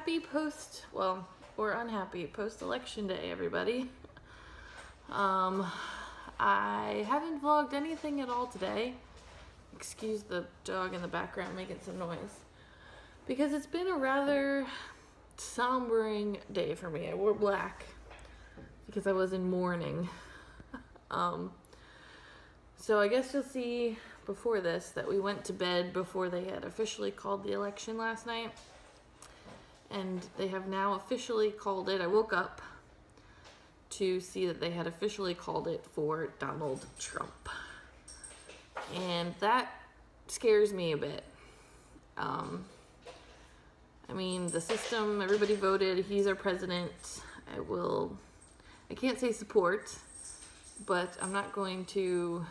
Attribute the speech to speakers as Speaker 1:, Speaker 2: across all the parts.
Speaker 1: happy post, well, or unhappy post-election day, everybody. I haven't vlogged anything at all today. Excuse the dog in the background making some noise. Because it's been a rather sombering day for me. I wore black because I was in mourning. So I guess you'll see before this that we went to bed before they had officially called the election last night. And they have now officially called it. I woke up to see that they had officially called it for Donald Trump. And that scares me a bit. I mean, the system, everybody voted, he's our president. I can't say support, but I'm not going to,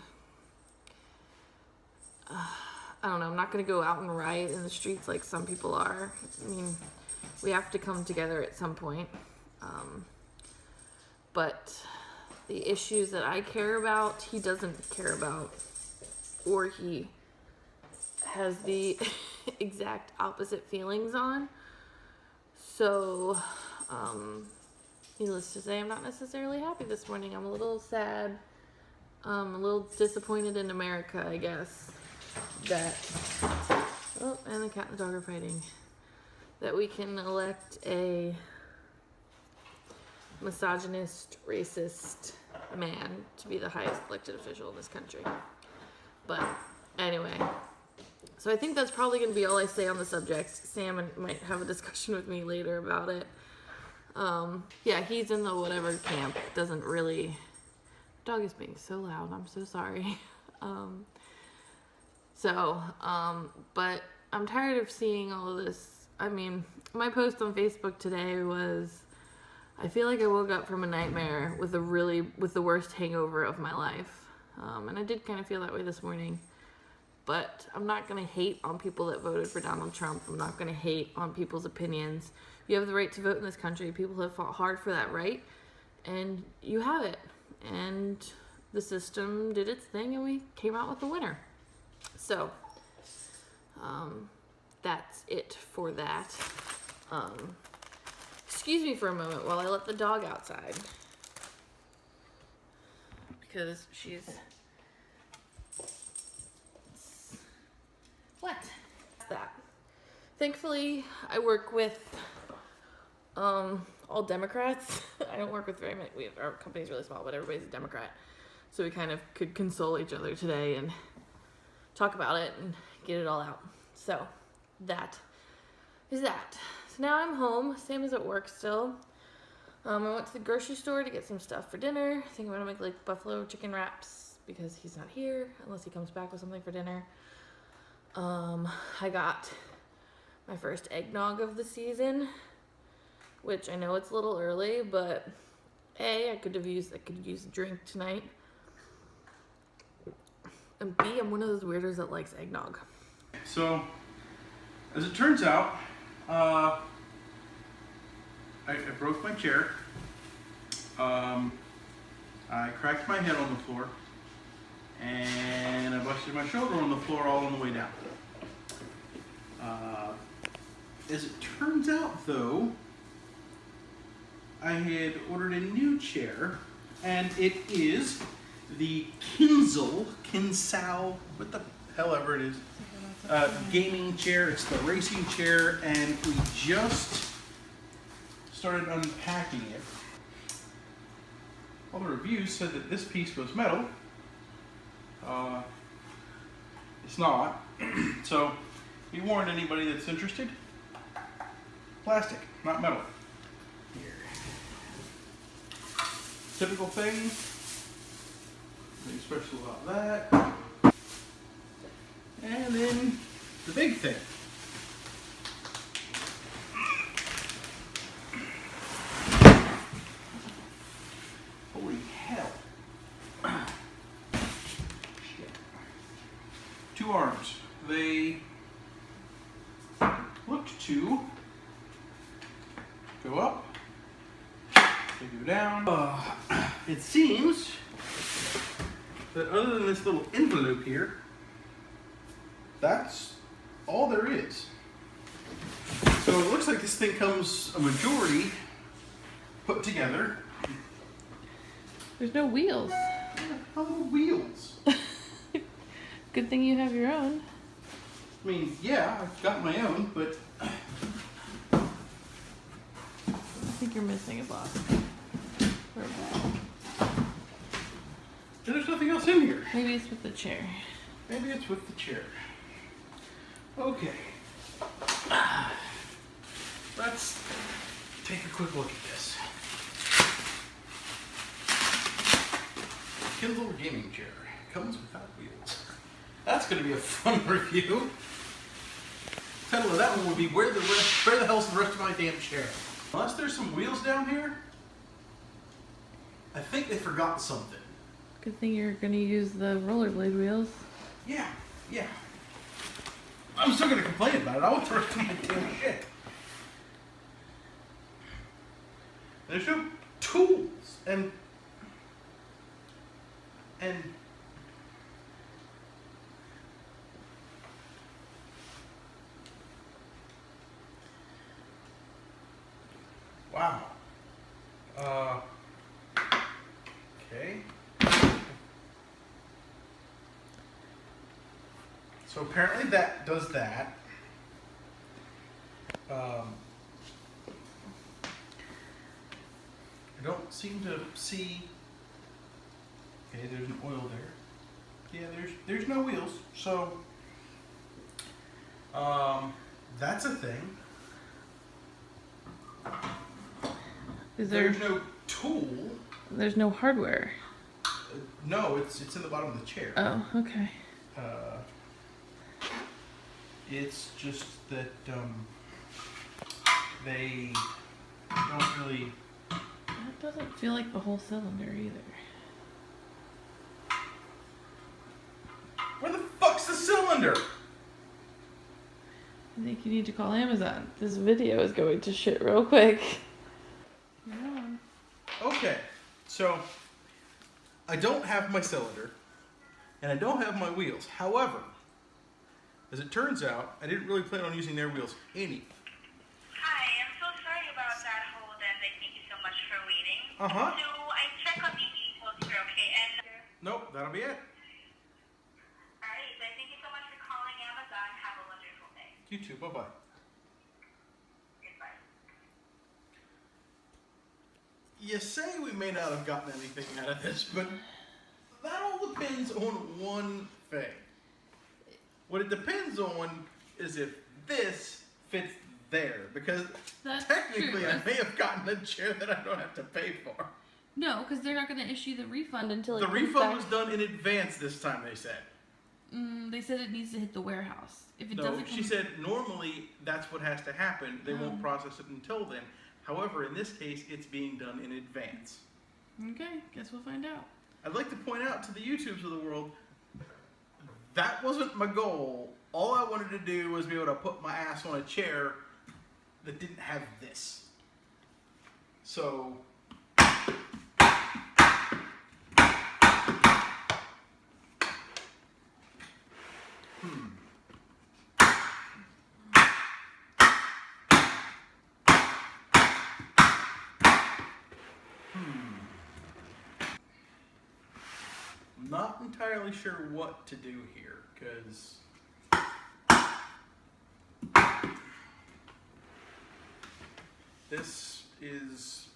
Speaker 1: I'm not going to go out and riot in the streets like some people are. I mean, we have to come together at some point. But the issues that I care about, he doesn't care about, or he has the exact opposite feelings on. So, needless to say, I'm not necessarily happy this morning. I'm a little sad, a little disappointed in America, I guess, that, oh, and the cat and the dog are fighting, that we can elect a misogynist, racist man to be the highest elected official in this country. But anyway, so I think that's probably going to be all I say on the subject. Sam might have a discussion with me later about it. Yeah, he's in the whatever camp. Doesn't really... Dog is being so loud. I'm so sorry. But I'm tired of seeing all of this. I mean, my post on Facebook today was, I feel like I woke up from a nightmare with the worst hangover of my life. And I did kind of feel that way this morning. But I'm not going to hate on people that voted for Donald Trump. I'm not going to hate on people's opinions. You have the right to vote in this country. People have fought hard for that right. And you have it. And the system did its thing and we came out with a winner. So, that's it for that. Excuse me for a moment while I let the dog outside. Because she's... What? That. Thankfully, I work with all Democrats. I don't work with very many. Our company's really small, but everybody's a Democrat. So we kind of could console each other today and talk about it and get it all out. So that is that. So now I'm home. Sam is at work still. I went to the grocery store to get some stuff for dinner. I think I'm gonna make like buffalo chicken wraps because he's not here unless he comes back with something for dinner. I got my first eggnog of the season, which I know it's a little early, but A, I could use a drink tonight. And B, I'm one of those weirdos that likes eggnog.
Speaker 2: So, as it turns out, I broke my chair. I cracked my head on the floor. And I busted my shoulder on the floor all on the way down. As it turns out, though, I had ordered a new chair, and it is the Kinsal, what the hell ever it is, gaming chair. It's the racing chair, and we just started unpacking it. All the reviews said that this piece was metal. It's not. So, be warned, anybody that's interested. Plastic, not metal. Here. Typical thing. Nothing special about that. And then the big thing. Holy hell. Two arms. They look to go up, they go down. It seems that other than this little envelope here, that's all there is. So So it looks like this thing comes a majority put together.
Speaker 1: There's no wheels.
Speaker 2: How are the wheels?
Speaker 1: Good thing you have your own.
Speaker 2: I mean, yeah, I've got my own, but
Speaker 1: I think you're missing a block. Or a ball.
Speaker 2: there's nothing else in here.
Speaker 1: Maybe it's with the chair.
Speaker 2: Maybe it's with the chair. Okay. Let's take a quick look at this. Kinsal gaming chair comes without wheels. That's going to be a fun review. Title of that one would be where the hell's the rest of my damn chair? Unless there's some wheels down here, I think they forgot something.
Speaker 1: Good thing you're gonna use the rollerblade wheels.
Speaker 2: Yeah. I'm still going to complain about it. I want the rest of my damn shit. There's no tools and wow. Okay. So apparently that does that. I don't seem to see. Okay, there's an oil there. Yeah, there's no wheels. So that's a thing. There's no tool.
Speaker 1: There's no hardware.
Speaker 2: No, it's in the bottom of the chair.
Speaker 1: Oh, okay.
Speaker 2: It's just that they don't really.
Speaker 1: That doesn't feel like the whole cylinder either.
Speaker 2: Where the fuck's the cylinder?
Speaker 1: I think you need to call Amazon. This video is going to shit real quick. Yeah.
Speaker 2: Okay, so I don't have my cylinder, and I don't have my wheels. However, as it turns out, I didn't really plan on using their wheels any.
Speaker 3: Hi, I'm so sorry about that hold, and thank you so much for waiting.
Speaker 2: Uh-huh.
Speaker 3: So I check on the details here, okay? And
Speaker 2: Nope, that'll be it.
Speaker 3: alright, so thank you so much for calling Amazon. Have a wonderful day.
Speaker 2: You too, bye-bye.
Speaker 3: Goodbye.
Speaker 2: You say we may not have gotten anything out of this, but that all depends on one thing. What it depends on is if this fits there, because
Speaker 1: That's
Speaker 2: technically
Speaker 1: true.
Speaker 2: I may have gotten a chair that I don't have to pay for.
Speaker 1: No, because they're not going to issue the refund until it
Speaker 2: The
Speaker 1: comes
Speaker 2: refund
Speaker 1: back.
Speaker 2: was done in advance this time, they said.
Speaker 1: They said it needs to hit the warehouse. If it
Speaker 2: No,
Speaker 1: doesn't,
Speaker 2: she said normally that's what has to happen. They won't
Speaker 1: Oh.
Speaker 2: process it until then. However, in this case, it's being done in advance.
Speaker 1: Okay, guess we'll find out.
Speaker 2: I'd like to point out to the YouTubes of the world, that wasn't my goal. All I wanted to do was be able to put my ass on a chair that didn't have this. So, I'm not entirely sure what to do here, because this is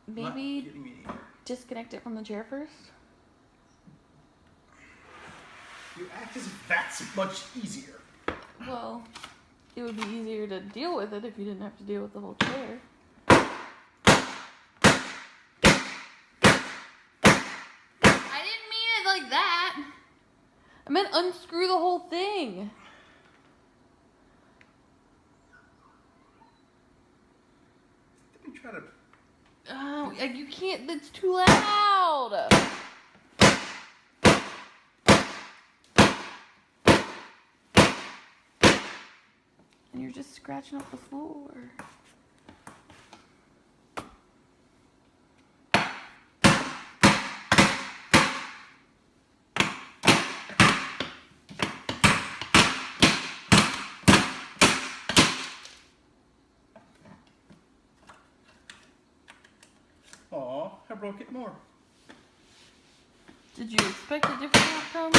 Speaker 2: not
Speaker 1: Maybe
Speaker 2: getting me anywhere.
Speaker 1: disconnect it from the chair first.
Speaker 2: You act as if that's much easier.
Speaker 1: Well, it would be easier to deal with it if you didn't have to deal with the whole chair. I didn't mean it like that. I meant unscrew the whole thing.
Speaker 2: Let me try to.
Speaker 1: Oh, you can't. It's too loud. And you're just scratching up the floor.
Speaker 2: I broke it more.
Speaker 1: Did you expect a different outcome?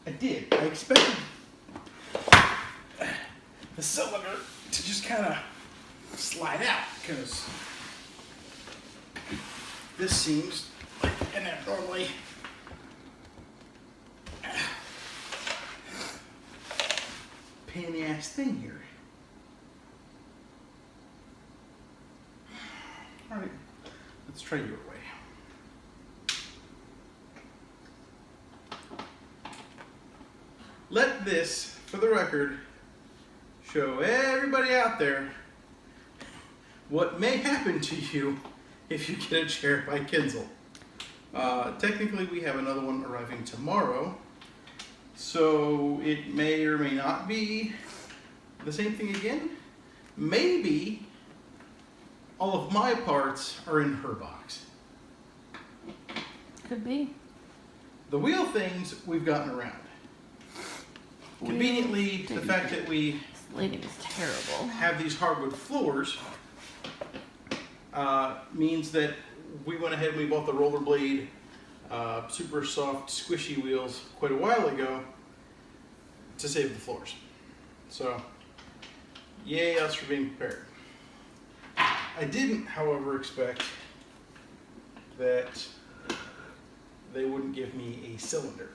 Speaker 2: I did. I expected the cylinder to just kind of slide out because this seems like an abnormally pain in the ass thing here. All right, let's try your way. Let this, for the record, show everybody out there what may happen to you if you get a chair by Kinsal. Technically, we have another one arriving tomorrow, so it may or may not be the same thing again. Maybe all of my parts are in her box.
Speaker 1: Could be.
Speaker 2: The wheel things we've gotten around. Conveniently, the fact that we
Speaker 1: This lighting is terrible.
Speaker 2: have these hardwood floors means that we went ahead and we bought the rollerblade super soft squishy wheels quite a while ago to save the floors. So yay us for being prepared. I didn't, however, expect that they wouldn't give me a cylinder.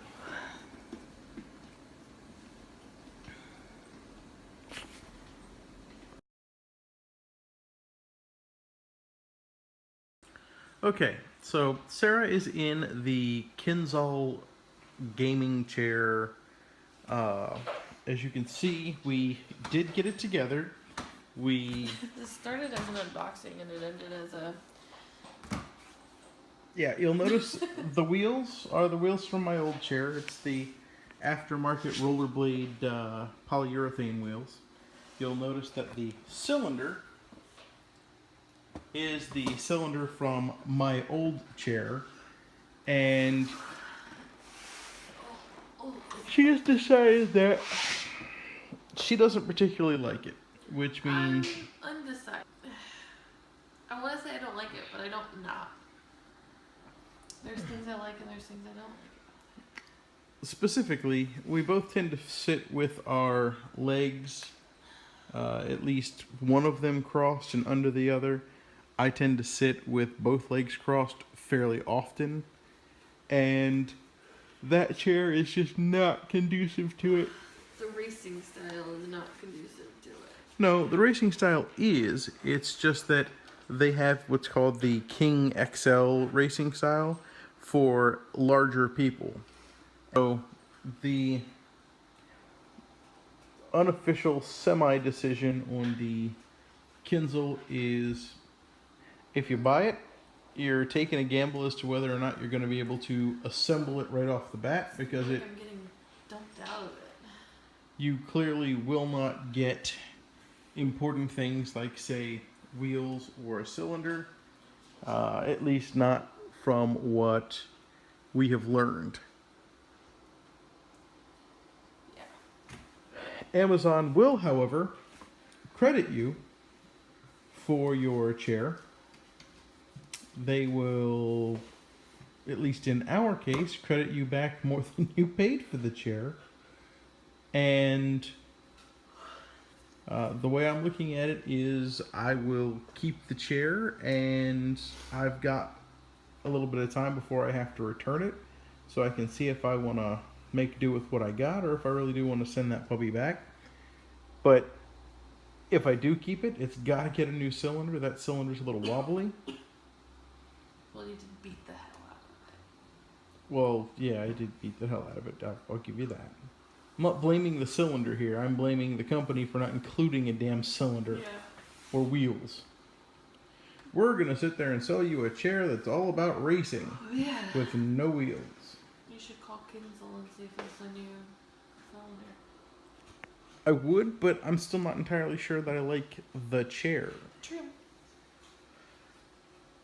Speaker 2: Okay, so Sara is in the Kinsal gaming chair. As you can see, we did get it together. We
Speaker 1: This started as an unboxing and it ended as a...
Speaker 2: Yeah, you'll notice the wheels are the wheels from my old chair. It's the aftermarket rollerblade polyurethane wheels. You'll notice that the cylinder is the cylinder from my old chair, and she just decided that she doesn't particularly like it, which means
Speaker 1: I'm undecided. I want to say I don't like it, but I don't not. There's things I like and there's things I don't like.
Speaker 2: specifically, we both tend to sit with our legs, at least one of them crossed and under the other. I tend to sit with both legs crossed fairly often, and that chair is just not conducive to it.
Speaker 1: The racing style is not conducive to it.
Speaker 2: No, the racing style is. It's just that they have what's called the King XL racing style for larger people. So the unofficial semi-decision on the Kinsal is, if you buy it, you're taking a gamble as to whether or not you're going to be able to assemble it right off the bat, because
Speaker 1: I'm getting dumped out of it.
Speaker 2: you clearly will not get important things like, say, wheels or a cylinder, at least not from what we have learned.
Speaker 1: Yeah.
Speaker 2: Amazon will, however, credit you for your chair. They will, at least in our case, credit you back more than you paid for the chair. And the way I'm looking at it is I will keep the chair, and I've got a little bit of time before I have to return it, so I can see if I want to make do with what I got or if I really do want to send that puppy back. But if I do keep it, it's got to get a new cylinder. That cylinder's a little wobbly.
Speaker 1: Well, you did beat the hell out of it.
Speaker 2: Well, yeah, I did beat the hell out of it. I'll give you that. I'm not blaming the cylinder here. I'm blaming the company for not including a damn cylinder or wheels. We're going to sit there and sell you a chair that's all about racing
Speaker 1: Yeah.
Speaker 2: with no wheels.
Speaker 1: You should call Kinsal and see if they'll send you a cylinder.
Speaker 2: I would, but I'm still not entirely sure that I like the chair.
Speaker 1: True.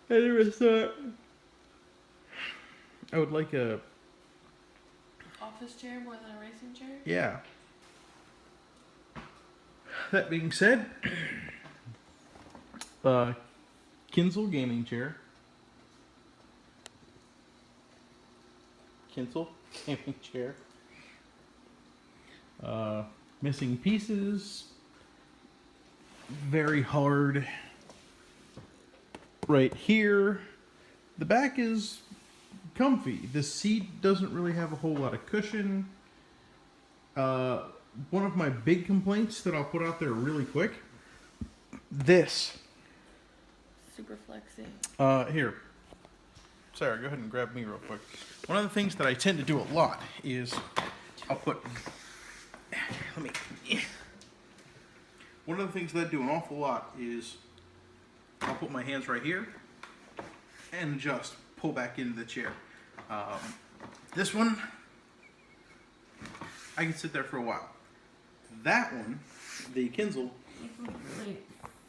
Speaker 2: I never thought I would like a
Speaker 1: Office chair more than a racing chair?
Speaker 2: yeah. That being said, Kinsal gaming chair. Kinsal gaming chair. Missing pieces. Very hard. Right here. The back is comfy. The seat doesn't really have a whole lot of cushion. One of my big complaints that I'll put out there really quick. This.
Speaker 1: Super flexy.
Speaker 2: Here. Sarah, go ahead and grab me real quick. One of the things that I tend to do a lot is I'll put... One of the things that I do an awful lot is I'll put my hands right here and just pull back into the chair. This one, I can sit there for a while. That one, the Kinsal,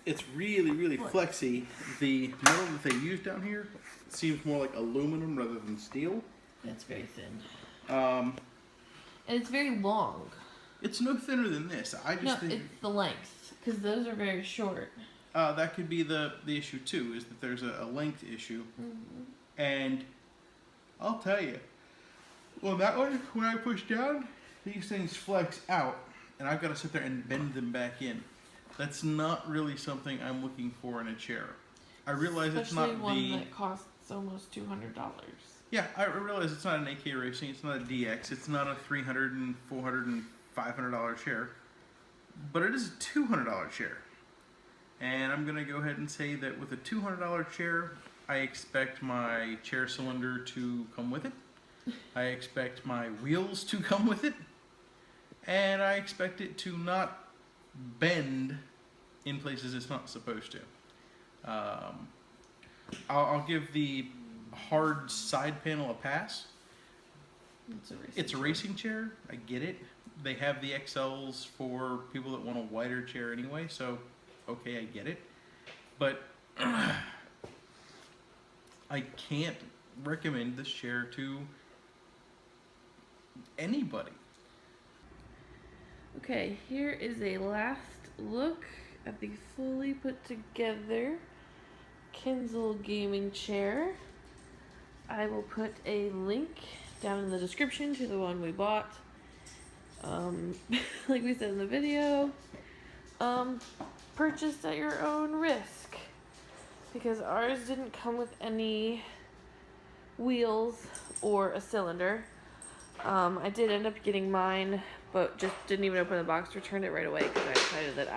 Speaker 2: it's really, really flexy. The metal that they use down here seems more like aluminum rather than steel.
Speaker 1: That's very thin. And it's very long.
Speaker 2: It's no thinner than this. I just think
Speaker 1: it's the length, because those are very short.
Speaker 2: that could be the issue too, is that there's a length issue.
Speaker 1: Mm-hmm.
Speaker 2: And I'll tell you, well, that one, when I push down, these things flex out, and I've got to sit there and bend them back in. That's not really something I'm looking for in a chair. I realize it's not
Speaker 1: one that costs almost $200.
Speaker 2: Yeah, I realize it's not an AK Racing, it's not a DX, it's not a $300 and $400 and $500 chair, but it is a $200 chair. And I'm going to go ahead and say that with a $200 chair, I expect my chair cylinder to come with it. I expect my wheels to come with it. And I expect it to not bend in places it's not supposed to. I'll give the hard side panel a pass. It's a racing chair. I get it. They have the XLs for people that want a wider chair anyway, so okay, I get it. But I can't recommend this chair to anybody.
Speaker 1: Okay, here is a last look at the fully put together Kinsal gaming chair. I will put a link down in the description to the one we bought. Like we said in the video, purchase at your own risk, because ours didn't come with any wheels or a cylinder. I did end up getting mine, but just didn't even open the box, returned it right away because I decided that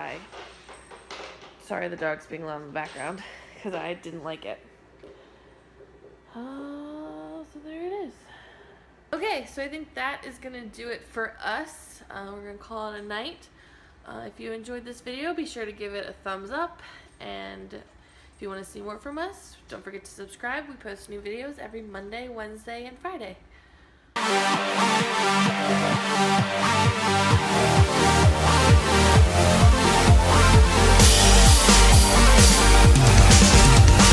Speaker 1: sorry, the dog's being loud in the background, because I didn't like it. So there it is. Okay, so I think that is going to do it for us. We're going to call it a night. If you enjoyed this video, be sure to give it a thumbs up. And if you want to see more from us, don't forget to subscribe. We post new videos every Monday, Wednesday, and Friday.